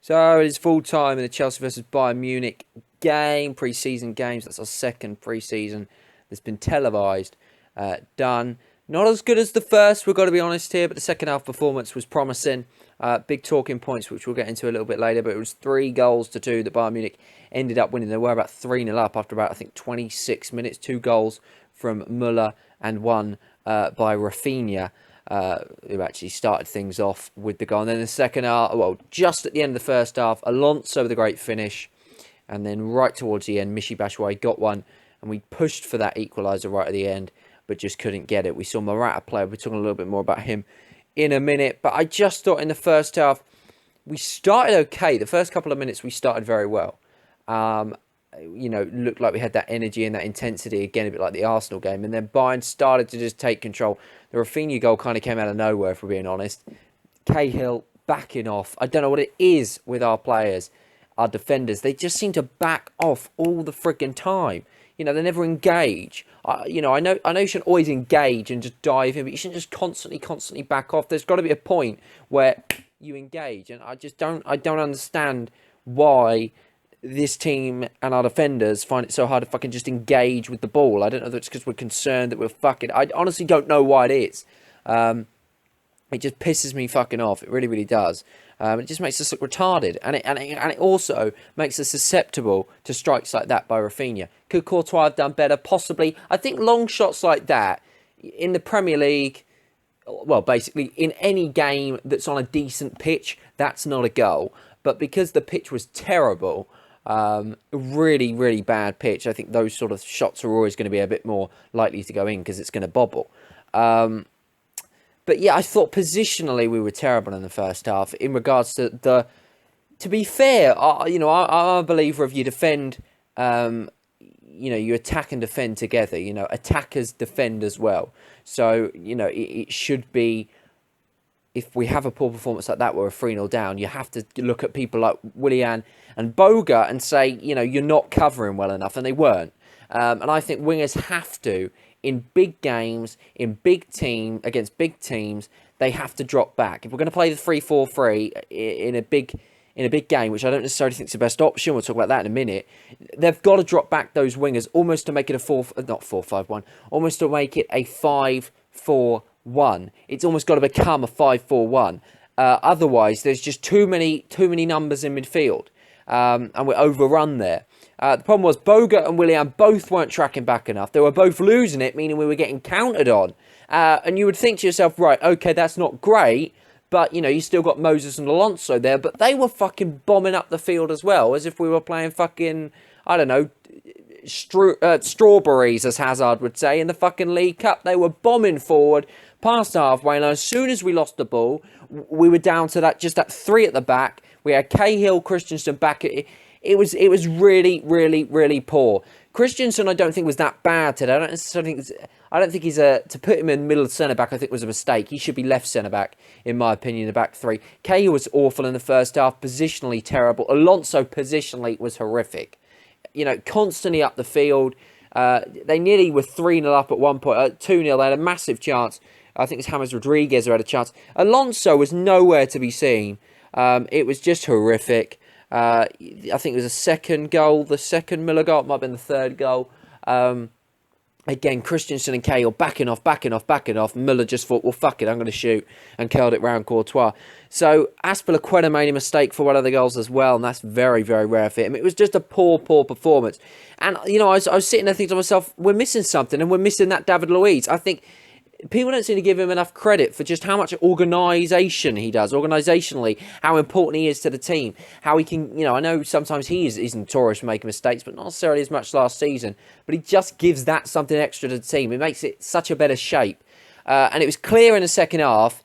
So it is full time in the Chelsea versus Bayern Munich game, pre-season games. That's our second pre-season that's been televised, done. Not as good as the first, we've got to be honest here, but the second half performance was promising. Big talking points, which we'll get into a little bit later, but it was 3-2 that Bayern Munich ended up winning. They were about 3-0 up after about, I think, 26 minutes. 2 goals from Muller and one by Rafinha, who actually started things off with the goal. And then the second half, well, just at the end of the first half, Alonso with a great finish. And then right towards the end, Michy Batshuayi got one. And we pushed for that equaliser right at the end, but just couldn't get it. We saw Morata play. We're talking a little bit more about him in a minute. But I just thought in the first half, we started okay. The first couple of minutes, we started very well. Looked like we had that energy and that intensity again, a bit like the Arsenal game. And then Bayern started to just take control. The Rafinha goal kind of came out of nowhere, if we're being honest. Cahill backing off. I don't know what it is with our players, our defenders. They just seem to back off all the frigging time. They never engage. I know you shouldn't always engage and just dive in, but you shouldn't just constantly back off. There's got to be a point where you engage, and I don't understand why this team and our defenders find it so hard to fucking just engage with the ball. I don't know if it's because we're concerned that we're fucking... I honestly don't know why it is. It just pisses me fucking off. It really, really does. It just makes us look retarded. And it also makes us susceptible to strikes like that by Rafinha. Could Courtois have done better? Possibly. I think long shots like that in the Premier League, well, basically in any game that's on a decent pitch, that's not a goal. But because the pitch was terrible, really, really bad pitch, I think those sort of shots are always going to be a bit more likely to go in because it's going to bobble. But yeah, I thought positionally we were terrible in the first half in regards to the... To be fair, I'm a believer of you defend, you attack and defend together. Attackers defend as well. So, it should be... If we have a poor performance like that where we're 3-0 down, you have to look at people like Willian and Boga and say, you're not covering well enough, and they weren't. And I think wingers have to, in big games, against big teams, they have to drop back. If we're going to play the 3-4-3 in a big game, which I don't necessarily think is the best option, we'll talk about that in a minute, they've got to drop back those wingers almost to make it almost to make it a 5-4-1. It's almost got to become a 5-4-1. Otherwise, there's just too many numbers in midfield, and we're overrun there. The problem was Boga and Willian both weren't tracking back enough. They were both losing it, meaning we were getting countered on. And you would think to yourself, right, okay, that's not great, but, you still got Moses and Alonso there, but they were fucking bombing up the field as well, as if we were playing fucking, I don't know, strawberries, as Hazard would say, in the fucking League Cup. They were bombing forward past halfway, and as soon as we lost the ball, we were down to that 3 at the back. We had Cahill, Christensen back at it. It was really, really, really poor. Christensen, I don't think was that bad today. I don't think he's to put him in middle centre back. I think was a mistake. He should be left centre back, in my opinion. The back three. Cahill was awful in the first half. Positionally terrible. Alonso positionally was horrific. Constantly up the field. They nearly were 3-0 up at one point. 2-0. They had a massive chance. I think it's James Rodriguez who had a chance. Alonso was nowhere to be seen. It was just horrific. I think it was a second goal, the second Miller goal. It might have been the third goal. Again, Christensen and Cahill backing off. Miller just thought, well, fuck it, I'm going to shoot, and curled it round Courtois. So Azpilicueta made a mistake for one of the goals as well, and that's very, very rare for him. It was just a poor performance. And, I was sitting there thinking to myself, we're missing something, and we're missing that David Luiz. I think people don't seem to give him enough credit for just how much organisation he does, organisationally, how important he is to the team, how he can, I know sometimes he's notorious for making mistakes, but not necessarily as much last season, but he just gives that something extra to the team. It makes it such a better shape. And it was clear in the second half,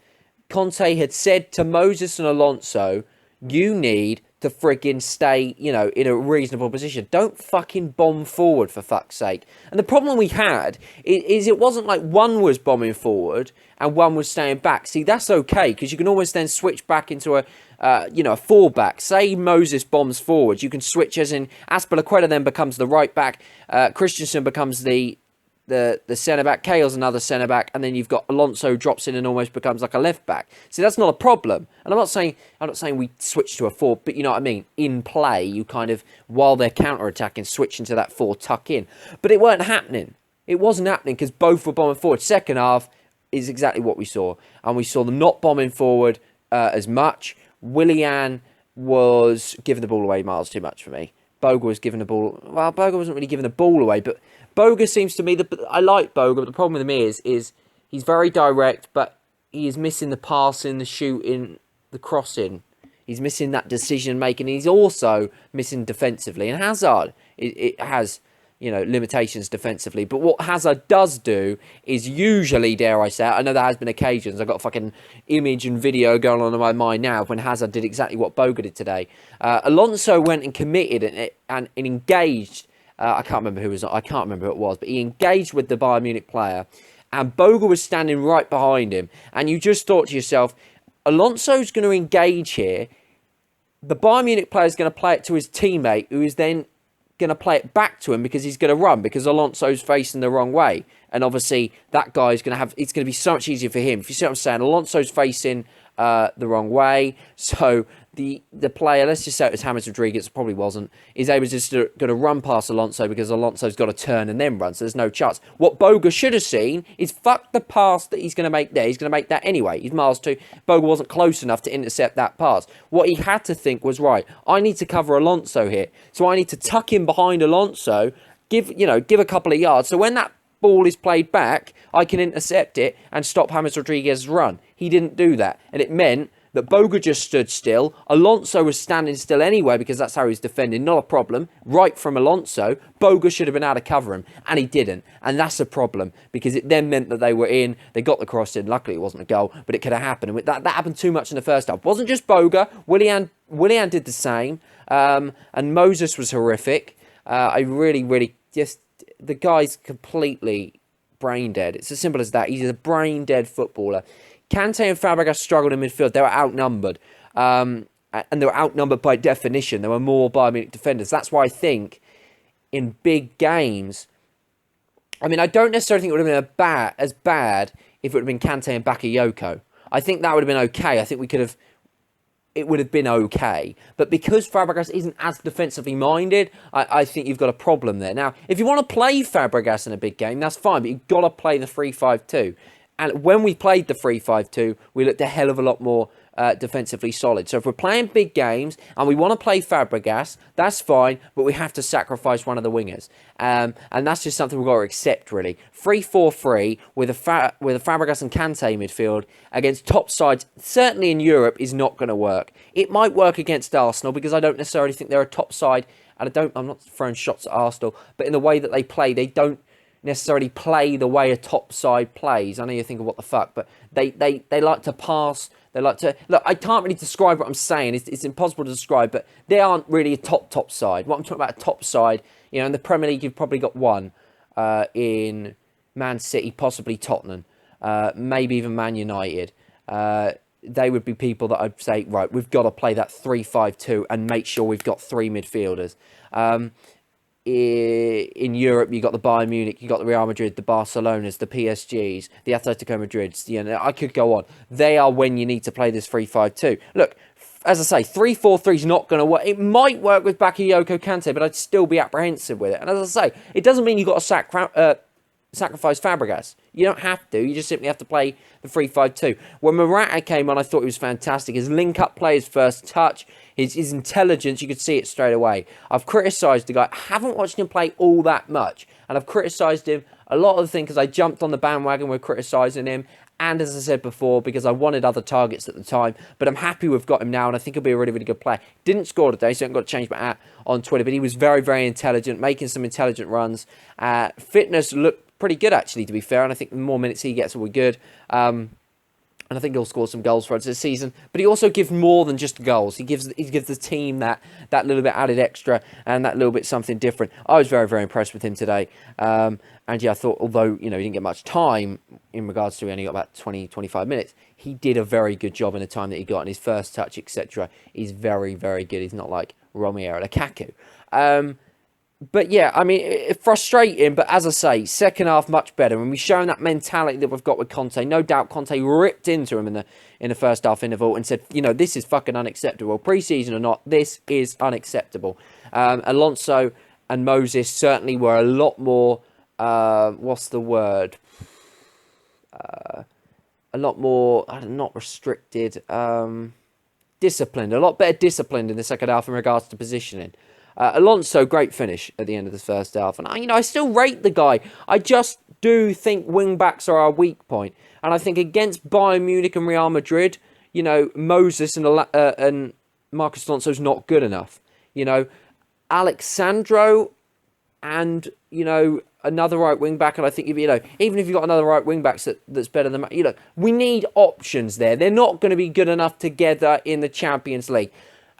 Conte had said to Moses and Alonso, you need to friggin' stay, in a reasonable position. Don't fucking bomb forward, for fuck's sake. And the problem we had is it wasn't like one was bombing forward and one was staying back. See, that's okay, because you can always then switch back into a full-back. Say Moses bombs forward, you can switch as in Azpilicueta then becomes the right back, Christensen becomes the the centre back. Cahill's another centre back, and then you've got Alonso drops in and almost becomes like a left back. See, that's not a problem. And I'm not saying we switch to a 4, but you know what I mean. In play, you kind of, while they're counter attacking, switch into that 4, tuck in. But it weren't happening. It wasn't happening because both were bombing forward. Second half is exactly what we saw, and we saw them not bombing forward as much. Willian was giving the ball away miles too much for me. Boga was giving the ball. Well, Boga wasn't really giving the ball away, but Boga seems to me I like Boga, but the problem with him is he's very direct, but he is missing the passing, the shooting, the crossing. He's missing that decision making. He's also missing defensively. And Hazard, it has, you know, limitations defensively. But what Hazard does do is usually, dare I say it, I know there has been occasions, I've got a fucking image and video going on in my mind now when Hazard did exactly what Boga did today. Alonso went and committed and engaged. I can't remember who it was, but he engaged with the Bayern Munich player, and Boga was standing right behind him. And you just thought to yourself, Alonso's going to engage here. The Bayern Munich player is going to play it to his teammate, who is then going to play it back to him because he's going to run because Alonso's facing the wrong way. And obviously that guy's going to have, it's going to be so much easier for him. If you see what I'm saying, Alonso's facing the wrong way. So the player, let's just say it was James Rodriguez, it probably wasn't, is able just to going to run past Alonso because Alonso's got to turn and then run. So there's no chance. What Boga should have seen is fuck the pass that he's going to make there. He's going to make that anyway. He's miles too. Boga wasn't close enough to intercept that pass. What he had to think was, right, I need to cover Alonso here. So I need to tuck in behind Alonso, give a couple of yards. So when that ball is played back, I can intercept it and stop James Rodriguez's run. He didn't do that. And it meant that Boga just stood still. Alonso was standing still anyway because that's how he's defending. Not a problem. Right from Alonso. Boga should have been able to cover him, and he didn't. And that's a problem because it then meant that they were in. They got the cross in. Luckily, it wasn't a goal, but it could have happened. And that happened too much in the first half. It wasn't just Boga. Willian did the same. And Moses was horrific. I really just... The guy's completely brain dead. It's as simple as that. He's a brain dead footballer. Kante and Fabregas struggled in midfield. They were outnumbered. And they were outnumbered by definition. There were more Bayern Munich defenders. That's why I think in big games... I mean, I don't necessarily think it would have been as bad if it would have been Kante and Bakayoko. I think that would have been okay. I think it would have been okay. But because Fabregas isn't as defensively minded, I think you've got a problem there. Now, if you want to play Fabregas in a big game, that's fine, but you've got to play the 3-5-2. And when we played the 3-5-2, we looked a hell of a lot more defensively solid. So if we're playing big games and we want to play Fabregas, that's fine, but we have to sacrifice one of the wingers. And that's just something we've got to accept, really. 3-4-3 with a Fabregas and Kante midfield against top sides, certainly in Europe, is not going to work. It might work against Arsenal because I don't necessarily think they're a top side. And I'm not throwing shots at Arsenal, but in the way that they play, they don't necessarily play the way a top side plays. I know you're thinking, what the fuck? But they like to pass. They like to... Look, I can't really describe what I'm saying. It's impossible to describe, but they aren't really a top side. What I'm talking about, a top side, you know, in the Premier League, you've probably got one in Man City, possibly Tottenham, maybe even Man United. They would be people that I'd say, right, we've got to play that 3-5-2 and make sure we've got three midfielders. In Europe, you got the Bayern Munich, you got the Real Madrid, the Barcelonas, the PSGs, the Atletico Madrids. You know, I could go on. They are when you need to play this 3-5-2. Look, as I say, 3-4-3 is not going to work. It might work with Bakayoko Kante, but I'd still be apprehensive with it. And as I say, it doesn't mean you've got to sacrifice Fabregas. You don't have to. You just simply have to play the 3-5-2. When Morata came on, I thought he was fantastic. His link-up play, his first touch, his intelligence, you could see it straight away. I've criticised the guy. I haven't watched him play all that much. And I've criticised him a lot of the things because I jumped on the bandwagon with criticising him. And as I said before, because I wanted other targets at the time. But I'm happy we've got him now, and I think he'll be a really, really good player. Didn't score today, so I haven't got to change my hat on Twitter. But he was very, very intelligent, making some intelligent runs. Fitness looked pretty good, actually, to be fair. And I think the more minutes he gets will be good. And I think he'll score some goals for us this season. But he also gives more than just goals. He gives the team that little bit added extra and that little bit something different. I was very, very impressed with him today. And yeah, I thought, although, you know, he didn't get much time in regards to, he only got about 20, 25 minutes, he did a very good job in the time that he got in his first touch, etc. He's very, very good. He's not like Romeo or Lukaku. But yeah, I mean, frustrating. But as I say, second half much better, and we've shown that mentality that we've got with Conte. No doubt, Conte ripped into him in the first half interval and said, this is fucking unacceptable. Pre-season or not, this is unacceptable. Alonso and Moses certainly were a lot more. What's the word? A lot more, not restricted, disciplined. A lot better disciplined in the second half in regards to positioning. Alonso, great finish at the end of the first half. And, I still rate the guy. I just do think wing-backs are our weak point. And I think against Bayern Munich and Real Madrid, Moses and Marcus Alonso's not good enough. Alexandro and, another right wing back, and I think even if you've got another right wing back that's better than we need options there. They're not going to be good enough together in the Champions League.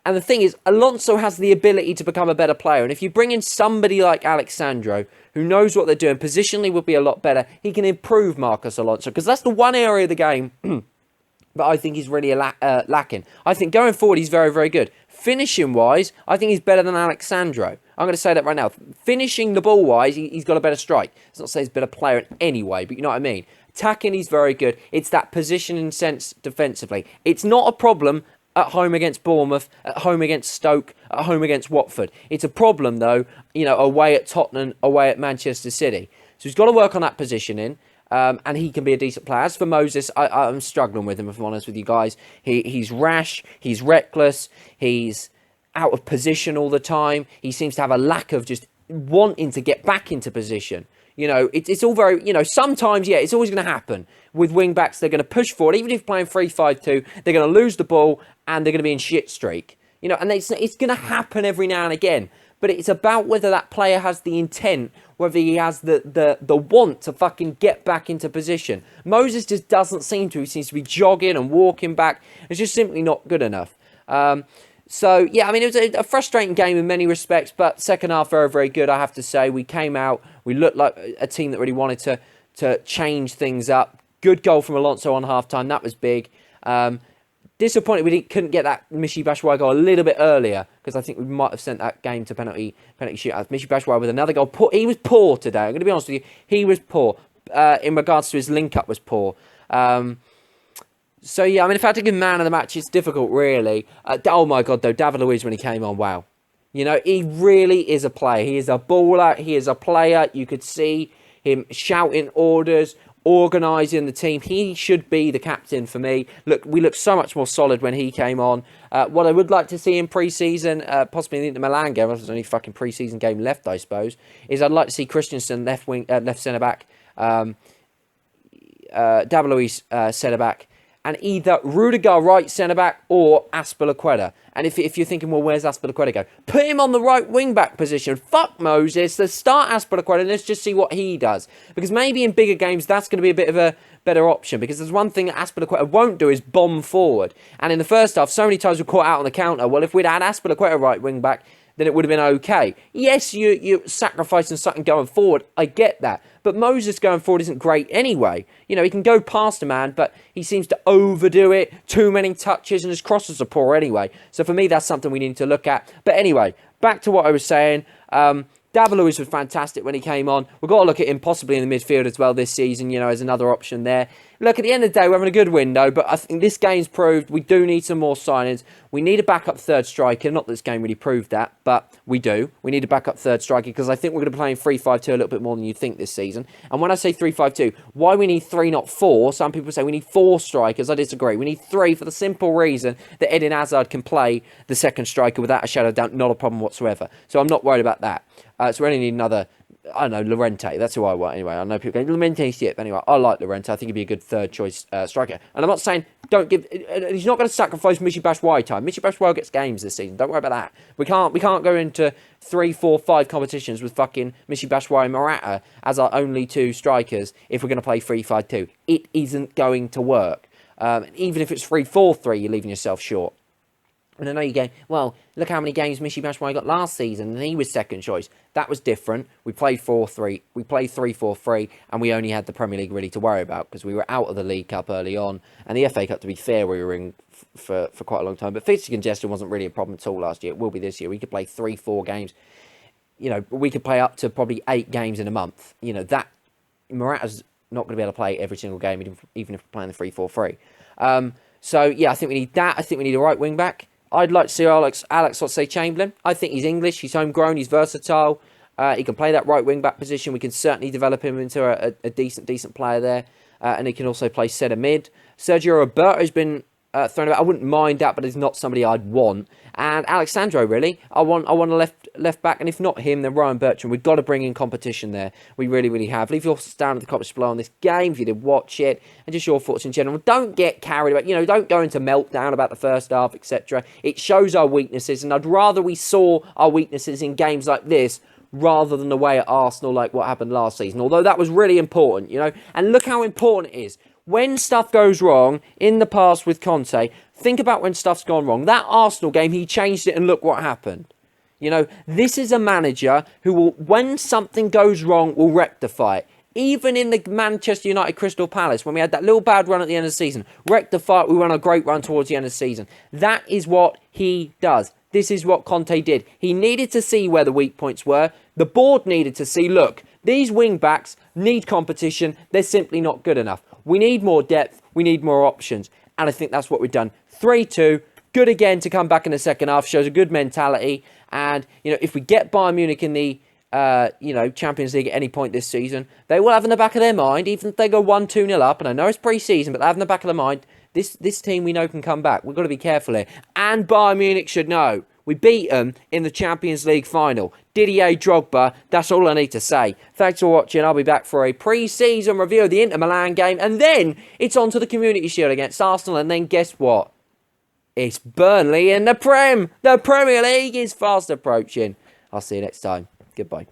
And the thing is, Alonso has the ability to become a better player, and if you bring in somebody like Alexandro who knows what they're doing, positionally would be a lot better. He can improve Marcus Alonso, because that's the one area of the game that I think he's really lacking. I think going forward he's very, very good. Finishing wise, I think he's better than Alexandro. I'm going to say that right now. Finishing the ball wise, he's got a better strike. It's not to say he's a better player in any way, but you know what I mean. Attacking, he's very good. It's that positioning sense defensively. It's not a problem at home against Bournemouth, at home against Stoke, at home against Watford. It's a problem, though, away at Tottenham, away at Manchester City. So he's got to work on that positioning, and he can be a decent player. As for Moses, I'm struggling with him, if I'm honest with you guys. He's rash, he's reckless, he's out of position all the time. He seems to have a lack of just wanting to get back into position. It's all very, sometimes, it's always going to happen. With wing-backs, they're going to push forward. Even if you're playing 3-5-2, they're going to lose the ball and they're going to be in shit streak. And it's going to happen every now and again. But it's about whether that player has the intent, whether he has the want to fucking get back into position. Moses just doesn't seem to. He seems to be jogging and walking back. It's just simply not good enough. So, yeah, I mean, it was a frustrating game in many respects, but second half, very, very good, I have to say. We came out, we looked like a team that really wanted to change things up. Good goal from Alonso on half-time, that was big. Disappointed we couldn't get that Michy Batshuayi goal a little bit earlier, because I think we might have sent that game to penalty shootout. Michy Batshuayi with another goal. He was poor today, I'm going to be honest with you. He was poor. In regards to his link-up was poor. So, yeah, I mean, if I had to give man of the match, it's difficult, really. Oh, my God, though, David Luiz, when he came on, wow. He really is a player. He is a baller. He is a player. You could see him shouting orders, organising the team. He should be the captain for me. Look, we looked so much more solid when he came on. What I would like to see in pre-season, possibly in the Milan game, there's only fucking pre-season game left, I suppose, is I'd like to see Christensen left centre-back, David Luiz centre-back, and either Rudiger right centre-back or Azpilicueta. And if you're thinking, well, where's Azpilicueta go? Put him on the right wing-back position. Fuck Moses. Let's start Azpilicueta and let's just see what he does. Because maybe in bigger games, that's going to be a bit of a better option. Because there's one thing that Azpilicueta won't do is bomb forward. And in the first half, so many times we're caught out on the counter. Well, if we'd had Azpilicueta right wing-back, then it would have been okay. Yes, you're sacrificing something going forward. I get that. But Moses going forward isn't great anyway. He can go past a man, but he seems to overdo it. Too many touches, and his crosses are poor anyway. So for me, that's something we need to look at. But anyway, back to what I was saying. David Luiz was fantastic when he came on. We've got to look at him possibly in the midfield as well this season, as another option there. Look, at the end of the day, we're having a good window, but I think this game's proved we do need some more signings. We need a backup third striker. Not that this game really proved that, but we do. We need a backup third striker because I think we're going to be playing 3-5-2 a little bit more than you think this season. And when I say 3-5-2, why we need 3, not 4? Some people say we need 4 strikers. I disagree. We need 3 for the simple reason that Eden Hazard can play the second striker without a shadow of doubt. Not a problem whatsoever. So I'm not worried about that. So we only need another, I don't know, Llorente. That's who I want anyway. I know people go, Llorente's shit. But anyway, I like Llorente. I think he'd be a good third choice striker. And I'm not saying don't give. He's not going to sacrifice Michy Batshuayi time. Michy Batshuayi gets games this season. Don't worry about that. We can't go into 3, 4, 5 competitions with fucking Michy Batshuayi and Morata as our only 2 strikers if we're going to play 3-5-2. It isn't going to work. Even if it's 3-4-3, you're leaving yourself short. And I know you're going, well, look how many games Michy Batshuayi got last season, and he was second choice. That was different. We played 4-3, we played 3-4-3, and we only had the Premier League really to worry about because we were out of the League Cup early on, and the FA Cup, to be fair, we were in for quite a long time. But fixture congestion wasn't really a problem at all last year. It will be this year. We could play 3-4 games we could play up to probably 8 games in a month. That Morata's not going to be able to play every single game, even if we're playing the 3-4-3. So, yeah, I think we need that. I think we need a right wing-back. I'd like to see Alex Oxlade-Chamberlain. I think he's English, he's homegrown, he's versatile. He can play that right wing-back position. We can certainly develop him into a decent player there. And he can also play centre mid. Sergio Roberto's been thrown about. I wouldn't mind that, but he's not somebody I'd want. And Alexandro, really. I want a left back, and if not him, then Ryan Bertrand. We've got to bring in competition there. We really, really have. Leave your stand at the comments below on this game if you did watch it, and just your thoughts in general. Don't get carried away. Don't go into meltdown about the first half, etc. It shows our weaknesses, and I'd rather we saw our weaknesses in games like this rather than away at Arsenal like what happened last season. Although that was really important, And look how important it is. When stuff goes wrong in the past with Conte, think about when stuff's gone wrong. That Arsenal game, he changed it and look what happened. This is a manager who will, when something goes wrong, will rectify it. Even in the Manchester United Crystal Palace, when we had that little bad run at the end of the season, rectify it, we went on a great run towards the end of the season. That is what he does. This is what Conte did. He needed to see where the weak points were. The board needed to see, look, these wing-backs need competition. They're simply not good enough. We need more depth. We need more options. And I think that's what we've done. 3-2. Good again to come back in the second half. Shows a good mentality. And, if we get Bayern Munich in the Champions League at any point this season, they will have in the back of their mind, even if they go 1-2-0 up, and I know it's pre-season, but they have in the back of their mind, this team we know can come back. We've got to be careful here. And Bayern Munich should know. We beat them in the Champions League final. Didier Drogba, that's all I need to say. Thanks for watching. I'll be back for a pre-season review of the Inter Milan game. And then it's on to the Community Shield against Arsenal. And then guess what? It's Burnley in the Prem. The Premier League is fast approaching. I'll see you next time. Goodbye.